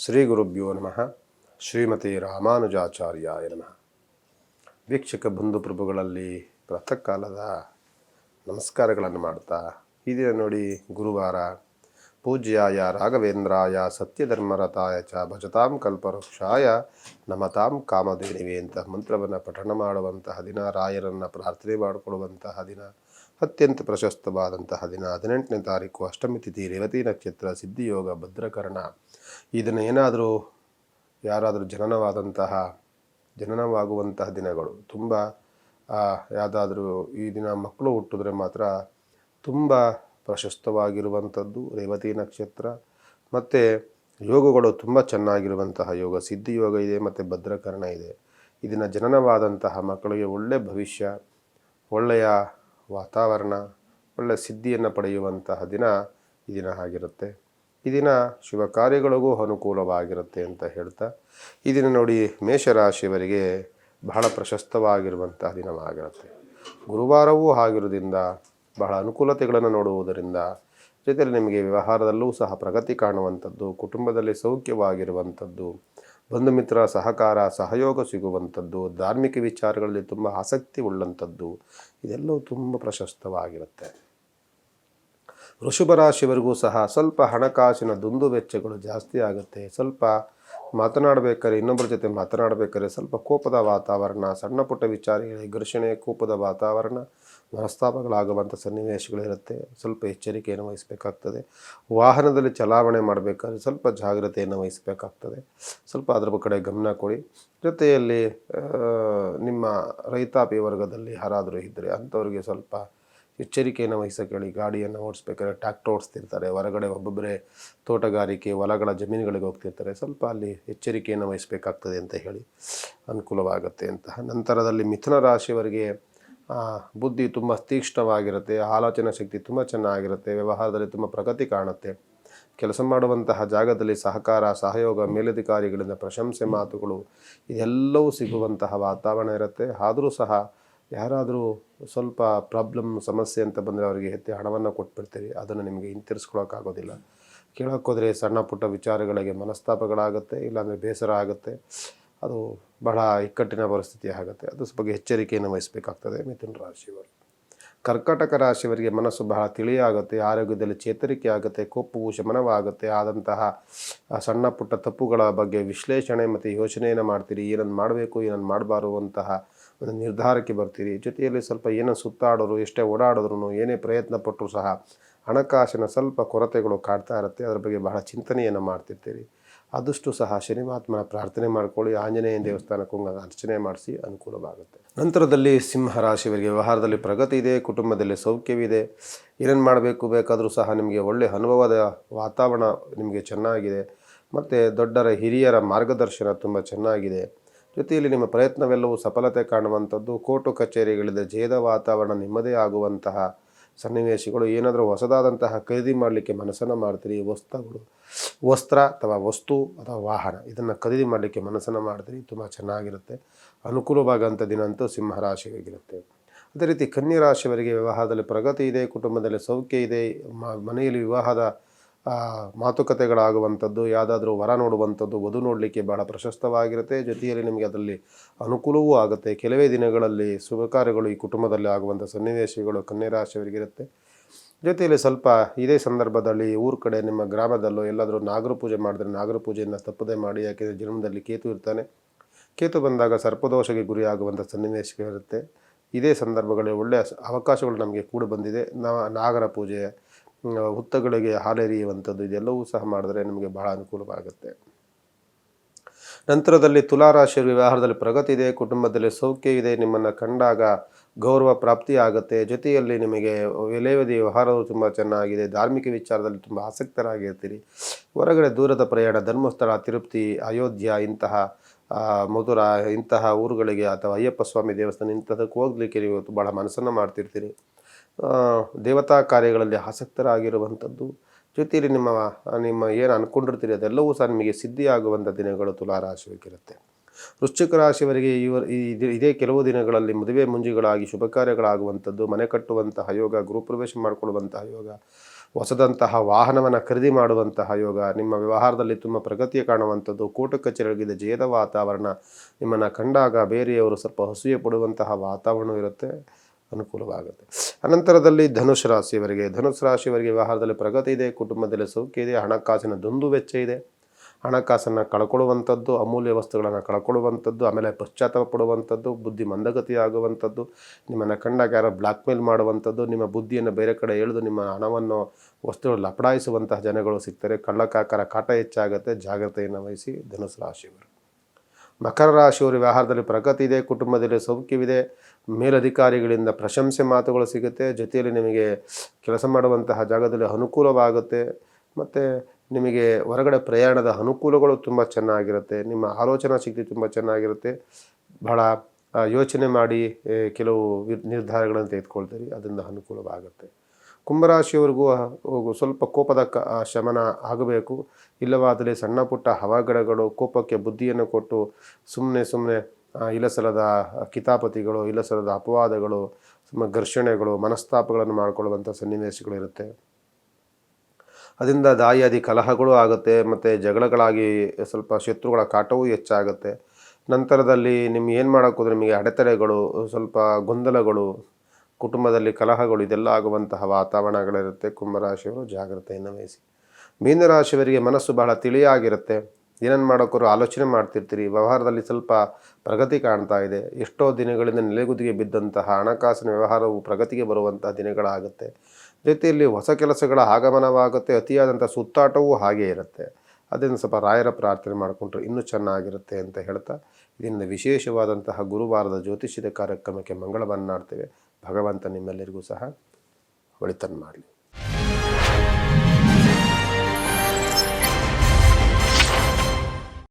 ಶ್ರೀ ಗುರುಭ್ಯೋ ನಮಃ. ಶ್ರೀಮತಿ ರಾಮಾನುಜಾಚಾರ್ಯಾಯ ನಮಃ. ವೀಕ್ಷಕ ಬಂಧು ಪ್ರಭುಗಳಲ್ಲಿ ಪ್ರಾತಃ ಕಾಲದ ನಮಸ್ಕಾರಗಳನ್ನು ಮಾಡ್ತಾ, ಈ ದಿನ ನೋಡಿ ಗುರುವಾರ, ಪೂಜ್ಯಾಯ ರಾಘವೇಂದ್ರಾಯ ಸತ್ಯಧರ್ಮರತಾಯ ಚ ಭಜತಾಂ ಕಲ್ಪವೃಕ್ಷಾಯ ನಮತಾಂ ಕಾಮಧೇನಿವೆ ಅಂತ ಮಂತ್ರವನ್ನು ಪಠಣ ಮಾಡುವಂತಹ ದಿನ, ರಾಯರನ್ನು ಪ್ರಾರ್ಥನೆ ಮಾಡಿಕೊಳ್ಳುವಂತಹ ದಿನ, ಅತ್ಯಂತ ಪ್ರಶಸ್ತವಾದಂತಹ ದಿನ. 18ನೇ ತಾರೀಕು ಅಷ್ಟಮಿ ತಿಥಿ, ರೇವತಿ ನಕ್ಷತ್ರ, ಸಿದ್ಧಿಯೋಗ, ಭದ್ರಕರಣ. ಇದನ್ನು ಯಾರಾದರೂ ಜನನವಾಗುವಂತಹ ದಿನಗಳು ತುಂಬ. ಯಾವುದಾದ್ರೂ ಈ ದಿನ ಮಕ್ಕಳು ಹುಟ್ಟಿದ್ರೆ ಮಾತ್ರ ತುಂಬ ಪ್ರಶಸ್ತವಾಗಿರುವಂಥದ್ದು ರೇವತಿ ನಕ್ಷತ್ರ. ಮತ್ತು ಯೋಗಗಳು ತುಂಬ ಚೆನ್ನಾಗಿರುವಂತಹ ಯೋಗ, ಸಿದ್ಧಿಯೋಗ ಇದೆ ಮತ್ತು ಭದ್ರಕರಣ ಇದೆ. ಇದನ್ನು ಜನನವಾದಂತಹ ಮಕ್ಕಳಿಗೆ ಒಳ್ಳೆಯ ಭವಿಷ್ಯ, ಒಳ್ಳೆಯ ವಾತಾವರಣ, ಒಳ್ಳೆಯ ಸಿದ್ಧಿಯನ್ನು ಪಡೆಯುವಂತಹ ದಿನ ಈ ದಿನ ಆಗಿರುತ್ತೆ. ಈ ದಿನ ಶುಭ ಕಾರ್ಯಗಳಿಗೂ ಅನುಕೂಲವಾಗಿರುತ್ತೆ ಅಂತ ಹೇಳ್ತಾ, ಈ ದಿನ ನೋಡಿ ಮೇಷರಾಶಿಯವರಿಗೆ ಬಹಳ ಪ್ರಶಸ್ತವಾಗಿರುವಂತಹ ದಿನವಾಗಿರುತ್ತೆ. ಗುರುವಾರವೂ ಆಗಿರೋದ್ರಿಂದ ಬಹಳ ಅನುಕೂಲತೆಗಳನ್ನು ನೋಡುವುದರಿಂದ, ಜೊತೆಯಲ್ಲಿ ನಿಮಗೆ ವ್ಯವಹಾರದಲ್ಲೂ ಸಹ ಪ್ರಗತಿ ಕಾಣುವಂಥದ್ದು, ಕುಟುಂಬದಲ್ಲಿ ಸೌಖ್ಯವಾಗಿರುವಂಥದ್ದು, ಬಂಧು ಮಿತ್ರ ಸಹಕಾರ ಸಹಯೋಗ ಸಿಗುವಂಥದ್ದು, ಧಾರ್ಮಿಕ ವಿಚಾರಗಳಲ್ಲಿ ತುಂಬ ಆಸಕ್ತಿ ಉಳ್ಳಂಥದ್ದು, ಇದೆಲ್ಲವೂ ತುಂಬ ಪ್ರಶಸ್ತವಾಗಿರುತ್ತೆ. ವೃಷಭ ರಾಶಿಯವರೆಗೂ ಸಹ ಸ್ವಲ್ಪ ಹಣಕಾಸಿನ ದುಂದು ವೆಚ್ಚಗಳು ಜಾಸ್ತಿ ಆಗುತ್ತೆ. ಸ್ವಲ್ಪ ಮಾತನಾಡಬೇಕಾದ್ರೆ, ಇನ್ನೊಬ್ಬರ ಜೊತೆ ಮಾತನಾಡಬೇಕಾದ್ರೆ ಸ್ವಲ್ಪ ಕೋಪದ ವಾತಾವರಣ, ಸಣ್ಣ ಪುಟ್ಟ ವಿಚಾರಗಳಿಗೆ ಘರ್ಷಣೆ, ಕೋಪದ ವಾತಾವರಣ, ಮನಸ್ತಾಪಗಳಾಗುವಂಥ ಸನ್ನಿವೇಶಗಳಿರುತ್ತೆ. ಸ್ವಲ್ಪ ಎಚ್ಚರಿಕೆಯನ್ನು ವಹಿಸಬೇಕಾಗ್ತದೆ. ವಾಹನದಲ್ಲಿ ಚಲಾವಣೆ ಮಾಡಬೇಕಾದ್ರೆ ಸ್ವಲ್ಪ ಜಾಗ್ರತೆಯನ್ನು ವಹಿಸಬೇಕಾಗ್ತದೆ. ಸ್ವಲ್ಪ ಅದರ ಕಡೆ ಗಮನ ಕೊಡಿ. ಜೊತೆಯಲ್ಲಿ ನಿಮ್ಮ ರೈತಾಪಿ ವರ್ಗದಲ್ಲಿ ಯಾರಾದರೂ ಇದ್ದರೆ ಅಂಥವ್ರಿಗೆ ಸ್ವಲ್ಪ ಎಚ್ಚರಿಕೆಯನ್ನು ವಹಿಸೋಕೆ ಗಾಡಿಯನ್ನು ಓಡಿಸ್ಬೇಕಾದ್ರೆ, ಟ್ರ್ಯಾಕ್ಟರ್ ಓಡಿಸ್ತಿರ್ತಾರೆ, ಹೊರಗಡೆ ಒಬ್ಬೊಬ್ಬರೇ ತೋಟಗಾರಿಕೆ ಹೊಲಗಳ ಜಮೀನುಗಳಿಗೆ ಹೋಗ್ತಿರ್ತಾರೆ, ಸ್ವಲ್ಪ ಅಲ್ಲಿ ಎಚ್ಚರಿಕೆಯನ್ನು ವಹಿಸಬೇಕಾಗ್ತದೆ ಅಂತ ಹೇಳಿ ಅನುಕೂಲವಾಗುತ್ತೆ ಅಂತ. ನಂತರದಲ್ಲಿ ಮಿಥುನ ರಾಶಿಯವರಿಗೆ ಬುದ್ಧಿ ತುಂಬ ತೀಕ್ಷ್ಣವಾಗಿರುತ್ತೆ, ಆಲೋಚನಾ ಶಕ್ತಿ ತುಂಬ ಚೆನ್ನಾಗಿರುತ್ತೆ, ವ್ಯವಹಾರದಲ್ಲಿ ತುಂಬ ಪ್ರಗತಿ ಕಾಣುತ್ತೆ. ಕೆಲಸ ಮಾಡುವಂತಹ ಜಾಗದಲ್ಲಿ ಸಹಕಾರ ಸಹಯೋಗ, ಮೇಲಧಿಕಾರಿಗಳಿಂದ ಪ್ರಶಂಸೆ ಮಾತುಗಳು ಇದೆಲ್ಲವೂ ಸಿಗುವಂತಹ ವಾತಾವರಣ ಇರುತ್ತೆ. ಆದರೂ ಸಹ ಯಾರಾದರೂ ಸ್ವಲ್ಪ ಸಮಸ್ಯೆ ಅಂತ ಬಂದರೆ ಅವರಿಗೆ ಎತ್ತಿ ಹಣವನ್ನು ಕೊಟ್ಬಿಡ್ತೀರಿ, ಅದನ್ನು ನಿಮಗೆ ಹಿಂತಿರಿಸ್ಕೊಳಕ್ಕಾಗೋದಿಲ್ಲ. ಕೇಳೋಕ್ಕೋದ್ರೆ ಸಣ್ಣ ಪುಟ್ಟ ವಿಚಾರಗಳಿಗೆ ಮನಸ್ತಾಪಗಳಾಗುತ್ತೆ, ಇಲ್ಲಾಂದರೆ ಬೇಸರ ಆಗುತ್ತೆ. ಅದು ಬಹಳ ಇಕ್ಕಟ್ಟಿನ ಪರಿಸ್ಥಿತಿ ಆಗುತ್ತೆ. ಅದು ಸ್ವಲ್ಪ ಎಚ್ಚರಿಕೆಯನ್ನು ವಹಿಸಬೇಕಾಗ್ತದೆ ಮಿಥುನ ರಾಶಿಯವರು. ಕರ್ಕಾಟಕ ರಾಶಿಯವರಿಗೆ ಮನಸ್ಸು ಬಹಳ ತಿಳಿಯಾಗುತ್ತೆ, ಆರೋಗ್ಯದಲ್ಲಿ ಚೇತರಿಕೆ ಆಗುತ್ತೆ, ಕೋಪವು ಶಮನವಾಗುತ್ತೆ. ಆದಂತಹ ಸಣ್ಣ ಪುಟ್ಟ ತಪ್ಪುಗಳ ಬಗ್ಗೆ ವಿಶ್ಲೇಷಣೆ ಮತ್ತು ಯೋಚನೆಯನ್ನು ಮಾಡ್ತೀರಿ. ಏನನ್ನು ಮಾಡಬೇಕು, ಏನನ್ನು ಮಾಡಬಾರುವಂತಹ ಒಂದು ನಿರ್ಧಾರಕ್ಕೆ ಬರ್ತೀರಿ. ಜೊತೆಯಲ್ಲಿ ಸ್ವಲ್ಪ ಏನೋ ಸುತ್ತಾಡೋರು, ಎಷ್ಟೇ ಓಡಾಡಿದ್ರು, ಏನೇ ಪ್ರಯತ್ನ ಪಟ್ಟರೂ ಸಹ ಹಣಕಾಸಿನ ಸ್ವಲ್ಪ ಕೊರತೆಗಳು ಕಾಡ್ತಾ ಇರುತ್ತೆ. ಅದರ ಬಗ್ಗೆ ಬಹಳ ಚಿಂತನೆಯನ್ನು ಮಾಡ್ತಿರ್ತೀರಿ. ಆದಷ್ಟು ಸಹ ಶನಿ ಮಹಾತ್ಮನ ಪ್ರಾರ್ಥನೆ ಮಾಡ್ಕೊಳ್ಳಿ, ಆಂಜನೇಯ ದೇವಸ್ಥಾನಕ್ಕೂ ಅರ್ಚನೆ ಮಾಡಿಸಿ ಅನುಕೂಲವಾಗುತ್ತೆ. ನಂತರದಲ್ಲಿ ಸಿಂಹ ರಾಶಿಯವರಿಗೆ ವ್ಯವಹಾರದಲ್ಲಿ ಪ್ರಗತಿ ಇದೆ, ಕುಟುಂಬದಲ್ಲಿ ಸೌಖ್ಯವಿದೆ. ಏನೇನು ಮಾಡಬೇಕು ಬೇಕಾದರೂ ಸಹ ನಿಮಗೆ ಒಳ್ಳೆಯ ಅನುಭವದ ವಾತಾವರಣ ನಿಮಗೆ ಚೆನ್ನಾಗಿದೆ. ಮತ್ತು ದೊಡ್ಡರ ಹಿರಿಯರ ಮಾರ್ಗದರ್ಶನ ತುಂಬ ಚೆನ್ನಾಗಿದೆ. ಜೊತೆಯಲ್ಲಿ ನಿಮ್ಮ ಪ್ರಯತ್ನವೆಲ್ಲವೂ ಸಫಲತೆ ಕಾಣುವಂಥದ್ದು. ಕೋರ್ಟು ಕಚೇರಿಗಳಿಂದ ಜಯದ ವಾತಾವರಣ, ನೆಮ್ಮದಿ ಆಗುವಂತಹ ಸನ್ನಿವೇಶಗಳು. ಏನಾದರೂ ಹೊಸದಾದಂತಹ ಖರೀದಿ ಮಾಡಲಿಕ್ಕೆ ಮನಸ್ಸನ್ನು ಮಾಡ್ತೀರಿ. ವಸ್ತ್ರ ಅಥವಾ ವಸ್ತು ಅಥವಾ ವಾಹನ ಇದನ್ನು ಖರೀದಿ ಮಾಡಲಿಕ್ಕೆ ಮನಸ್ಸನ್ನು ಮಾಡ್ತೀರಿ. ತುಂಬ ಚೆನ್ನಾಗಿರುತ್ತೆ, ಅನುಕೂಲವಾಗಂಥ ದಿನ ಅಂತೂ ಸಿಂಹರಾಶಿಯಾಗಿರುತ್ತೆ. ಅದೇ ರೀತಿ ಕನ್ಯಾ ರಾಶಿಯವರಿಗೆ ವ್ಯವಹಾರದಲ್ಲಿ ಪ್ರಗತಿ ಇದೆ, ಕುಟುಂಬದಲ್ಲಿ ಸೌಖ್ಯ ಇದೆ, ಮನೆಯಲ್ಲಿ ವಿವಾಹದ ಮಾತುಕತೆಗಳಾಗುವಂಥದ್ದು, ಯಾವುದಾದ್ರೂ ವರ ನೋಡುವಂಥದ್ದು, ವಧು ನೋಡಲಿಕ್ಕೆ ಬಹಳ ಪ್ರಶಸ್ತವಾಗಿರುತ್ತೆ. ಜೊತೆಯಲ್ಲಿ ನಿಮಗೆ ಅದರಲ್ಲಿ ಅನುಕೂಲವೂ ಆಗುತ್ತೆ. ಕೆಲವೇ ದಿನಗಳಲ್ಲಿ ಶುಭ ಕಾರ್ಯಗಳು ಈ ಕುಟುಂಬದಲ್ಲಿ ಆಗುವಂಥ ಸನ್ನಿವೇಶಗಳು ಕನ್ಯಾ ರಾಶಿಯವರಿಗಿರುತ್ತೆ. ಜೊತೆಯಲ್ಲಿ ಸ್ವಲ್ಪ ಇದೇ ಸಂದರ್ಭದಲ್ಲಿ ಊರ ಕಡೆ ನಿಮ್ಮ ಗ್ರಾಮದಲ್ಲೋ ಎಲ್ಲಾದರೂ ನಾಗರ ಪೂಜೆ ಮಾಡಿದ್ರೆ ನಾಗರ ಪೂಜೆಯನ್ನು ತಪ್ಪದೇ ಮಾಡಿ. ಯಾಕೆಂದರೆ ಜನ್ಮದಲ್ಲಿ ಕೇತು ಇರ್ತಾನೆ. ಕೇತು ಬಂದಾಗ ಸರ್ಪದೋಷಕ್ಕೆ ಗುರಿಯಾಗುವಂಥ ಸನ್ನಿವೇಶಗಳಿರುತ್ತೆ. ಇದೇ ಸಂದರ್ಭಗಳಲ್ಲಿ ಒಳ್ಳೆಯ ಅವಕಾಶಗಳು ನಮಗೆ ಕೂಡ ಬಂದಿದೆ. ನಾಗರ ಪೂಜೆ, ಹುತ್ತಗಳಿಗೆ ಹಾಲೆರೆಯುವಂಥದ್ದು ಇದೆಲ್ಲವೂ ಸಹ ಮಾಡಿದ್ರೆ ನಿಮಗೆ ಬಹಳ ಅನುಕೂಲವಾಗುತ್ತೆ. ನಂತರದಲ್ಲಿ ತುಲಾರಾಶಿಯ ವ್ಯವಹಾರದಲ್ಲಿ ಪ್ರಗತಿ ಇದೆ, ಕುಟುಂಬದಲ್ಲಿ ಸೌಖ್ಯ ಇದೆ, ನಿಮ್ಮನ್ನು ಕಂಡಾಗ ಗೌರವ ಪ್ರಾಪ್ತಿ ಆಗುತ್ತೆ. ಜೊತೆಯಲ್ಲಿ ನಿಮಗೆ ವಿಲೇವದಿ ವ್ಯವಹಾರವು ತುಂಬ ಚೆನ್ನಾಗಿದೆ, ಧಾರ್ಮಿಕ ವಿಚಾರದಲ್ಲಿ ತುಂಬ ಆಸಕ್ತರಾಗಿರ್ತೀರಿ. ಹೊರಗಡೆ ದೂರದ ಪ್ರಯಾಣ, ಧರ್ಮಸ್ಥಳ, ತಿರುಪತಿ, ಅಯೋಧ್ಯ ಇಂತಹ ಮಧುರಾ ಇಂತಹ ಊರುಗಳಿಗೆ ಅಥವಾ ಅಯ್ಯಪ್ಪ ಸ್ವಾಮಿ ದೇವಸ್ಥಾನ ಇಂಥದಕ್ಕೆ ಹೋಗ್ಲಿಕ್ಕೆ ನೀವು ಭಾಳ ಮನಸ್ಸನ್ನು ಮಾಡ್ತಿರ್ತೀರಿ. ದೇವತಾ ಕಾರ್ಯಗಳಲ್ಲಿ ಆಸಕ್ತರಾಗಿರುವಂಥದ್ದು. ಜೊತೆಯಲ್ಲಿ ನಿಮ್ಮ ಏನು ಅಂದ್ಕೊಂಡಿರ್ತೀರಿ ಅದೆಲ್ಲವೂ ಸಹ ನಿಮಗೆ ಸಿದ್ಧಿಯಾಗುವಂಥ ದಿನಗಳು ತುಲಾರಾಶಿಯಾಗಿರುತ್ತೆ. ವೃಶ್ಚಿಕ ರಾಶಿಯವರಿಗೆ ಇದೇ ಕೆಲವು ದಿನಗಳಲ್ಲಿ ಮದುವೆ ಮುಂಜಿಗಳಾಗಿ ಶುಭ ಕಾರ್ಯಗಳಾಗುವಂಥದ್ದು, ಮನೆ ಕಟ್ಟುವಂತಹ ಯೋಗ, ಗೃಹಪ್ರವೇಶ ಮಾಡಿಕೊಳ್ಳುವಂತಹ ಯೋಗ, ಹೊಸದಂತಹ ವಾಹನವನ್ನು ಖರೀದಿ ಮಾಡುವಂತಹ ಯೋಗ, ನಿಮ್ಮ ವ್ಯವಹಾರದಲ್ಲಿ ತುಂಬ ಪ್ರಗತಿಯ ಕಾಣುವಂಥದ್ದು, ಕೋರ್ಟ್ ಕಚೇರಿಗಳಿಗೆ ಜಯದ ವಾತಾವರಣ, ನಿಮ್ಮನ್ನು ಕಂಡಾಗ ಬೇರೆಯವರು ಸ್ವಲ್ಪ ಅಸೂಯೆ ಪಡುವಂತಹ ವಾತಾವರಣ ಇರುತ್ತೆ, ಅನುಕೂಲವಾಗುತ್ತೆ. ಅನಂತರದಲ್ಲಿ ಧನುಷ್ ರಾಶಿಯವರಿಗೆ ವ್ಯವಹಾರದಲ್ಲಿ ಪ್ರಗತಿ ಇದೆ, ಕುಟುಂಬದಲ್ಲಿ ಸೌಖ್ಯ ಇದೆ, ಹಣಕಾಸಿನ ದುಂದು ವೆಚ್ಚ ಇದೆ, ಹಣಕಾಸನ್ನು ಕಳ್ಕೊಳ್ಳುವಂಥದ್ದು, ಅಮೂಲ್ಯ ವಸ್ತುಗಳನ್ನು ಕಳ್ಕೊಳ್ಳುವಂಥದ್ದು, ಆಮೇಲೆ ಪಶ್ಚಾತ್ತಾಪ ಪಡುವಂಥದ್ದು, ಬುದ್ಧಿ ಮಂದಗತಿ ಆಗುವಂಥದ್ದು, ನಿಮ್ಮನ್ನು ಕಂಡಾಗ ಯಾರೋ ಬ್ಲ್ಯಾಕ್ ಮೇಲ್ ಮಾಡುವಂಥದ್ದು, ನಿಮ್ಮ ಬುದ್ಧಿಯನ್ನು ಬೇರೆ ಕಡೆ ಎಳೆದು ನಿಮ್ಮ ಹಣವನ್ನು ವಸ್ತುಗಳು ಲಪಡಾಯಿಸುವಂತಹ ಜನಗಳು ಸಿಗ್ತಾರೆ, ಕಳ್ಳಕಾಕರ ಕಾಟ ಹೆಚ್ಚಾಗುತ್ತೆ, ಜಾಗ್ರತೆಯನ್ನು ವಹಿಸಿ ಧನುಸು ರಾಶಿಯವರು. ಮಕರ ರಾಶಿಯವರು ವ್ಯವಹಾರದಲ್ಲಿ ಪ್ರಗತಿ ಇದೆ, ಕುಟುಂಬದಲ್ಲಿ ಸೌಖ್ಯವಿದೆ, ಮೇಲಧಿಕಾರಿಗಳಿಂದ ಪ್ರಶಂಸೆ ಮಾತುಗಳು ಸಿಗುತ್ತೆ, ಜೊತೆಯಲ್ಲಿ ನಿಮಗೆ ಕೆಲಸ ಮಾಡುವಂತಹ ಜಾಗದಲ್ಲಿ ಅನುಕೂಲವಾಗುತ್ತೆ, ಮತ್ತು ನಿಮಗೆ ಹೊರಗಡೆ ಪ್ರಯಾಣದ ಅನುಕೂಲಗಳು ತುಂಬ ಚೆನ್ನಾಗಿರುತ್ತೆ, ನಿಮ್ಮ ಆಲೋಚನಾ ಶಕ್ತಿ ತುಂಬ ಚೆನ್ನಾಗಿರುತ್ತೆ, ಬಹಳ ಯೋಚನೆ ಮಾಡಿ ಕೆಲವು ನಿರ್ಧಾರಗಳನ್ನು ತೆಗೆದುಕೊಳ್ತೀರಿ, ಅದರಿಂದ ಅನುಕೂಲವಾಗುತ್ತೆ. ಕುಂಭರಾಶಿಯವರೆಗೂ ಸ್ವಲ್ಪ ಕೋಪದ ಶಮನ ಆಗಬೇಕು, ಇಲ್ಲವಾದಲ್ಲಿ ಸಣ್ಣ ಪುಟ್ಟ ಅವಘಡಗಳು, ಕೋಪಕ್ಕೆ ಬುದ್ಧಿಯನ್ನು ಕೊಟ್ಟು ಸುಮ್ಮನೆ ಇಲ್ಲಸಲ್ಲದ ಕಿತಾಪತಿಗಳು, ಇಲ್ಲಸಲ್ಲದ ಅಪವಾದಗಳು, ಘರ್ಷಣೆಗಳು, ಮನಸ್ತಾಪಗಳನ್ನು ಮಾಡಿಕೊಳ್ಳುವಂಥ ಸನ್ನಿವೇಶಗಳಿರುತ್ತೆ. ಅದರಿಂದ ದಾಯಾದಿ ಕಲಹಗಳು ಆಗುತ್ತೆ, ಮತ್ತು ಜಗಳಗಳಾಗಿ ಸ್ವಲ್ಪ ಶತ್ರುಗಳ ಕಾಟವೂ ಹೆಚ್ಚಾಗುತ್ತೆ. ನಂತರದಲ್ಲಿ ನಿಮ್ಗೆ ಏನು ಮಾಡೋಕ್ಕೋದ್ರೆ ನಿಮಗೆ ಅಡೆತಡೆಗಳು, ಸ್ವಲ್ಪ ಗೊಂದಲಗಳು, ಕುಟುಂಬದಲ್ಲಿ ಕಲಹಗಳು, ಇದೆಲ್ಲ ಆಗುವಂತಹ ವಾತಾವರಣಗಳಿರುತ್ತೆ. ಕುಂಭರಾಶಿಯವರು ಜಾಗ್ರತೆಯನ್ನು ವಹಿಸಿ. ಮೀನರಾಶಿಯವರಿಗೆ ಮನಸ್ಸು ಬಹಳ ತಿಳಿಯಾಗಿರುತ್ತೆ, ಏನೇನು ಮಾಡೋಕ್ಕೋರು ಆಲೋಚನೆ ಮಾಡ್ತಿರ್ತೀರಿ, ವ್ಯವಹಾರದಲ್ಲಿ ಸ್ವಲ್ಪ ಪ್ರಗತಿ ಕಾಣ್ತಾ ಇದೆ, ಎಷ್ಟೋ ದಿನಗಳಿಂದ ನೆಲೆಗುದಿಗೆ ಬಿದ್ದಂತಹ ಹಣಕಾಸಿನ ವ್ಯವಹಾರವು ಪ್ರಗತಿಗೆ ಬರುವಂತಹ ದಿನಗಳಾಗುತ್ತೆ. ಜೊತೆಯಲ್ಲಿ ಹೊಸ ಕೆಲಸಗಳ ಆಗಮನವಾಗುತ್ತೆ, ಅತಿಯಾದಂಥ ಸುತ್ತಾಟವೂ ಹಾಗೇ ಇರುತ್ತೆ. ಅದರಿಂದ ಸ್ವಲ್ಪ ರಾಯರ ಪ್ರಾರ್ಥನೆ ಮಾಡಿಕೊಂಡ್ರೆ ಇನ್ನೂ ಚೆನ್ನಾಗಿರುತ್ತೆ ಅಂತ ಹೇಳ್ತಾ, ಇದರಿಂದ ವಿಶೇಷವಾದಂತಹ ಗುರುವಾರದ ಜ್ಯೋತಿಷ್ಯದ ಕಾರ್ಯಕ್ರಮಕ್ಕೆ ಮಂಗಳವನ್ನಾಡ್ತೇವೆ. ಭಗವಂತ ನಿಮ್ಮೆಲ್ಲರಿಗೂ ಸಹ ಒಳಿತನ್ನು ಮಾಡಲಿ.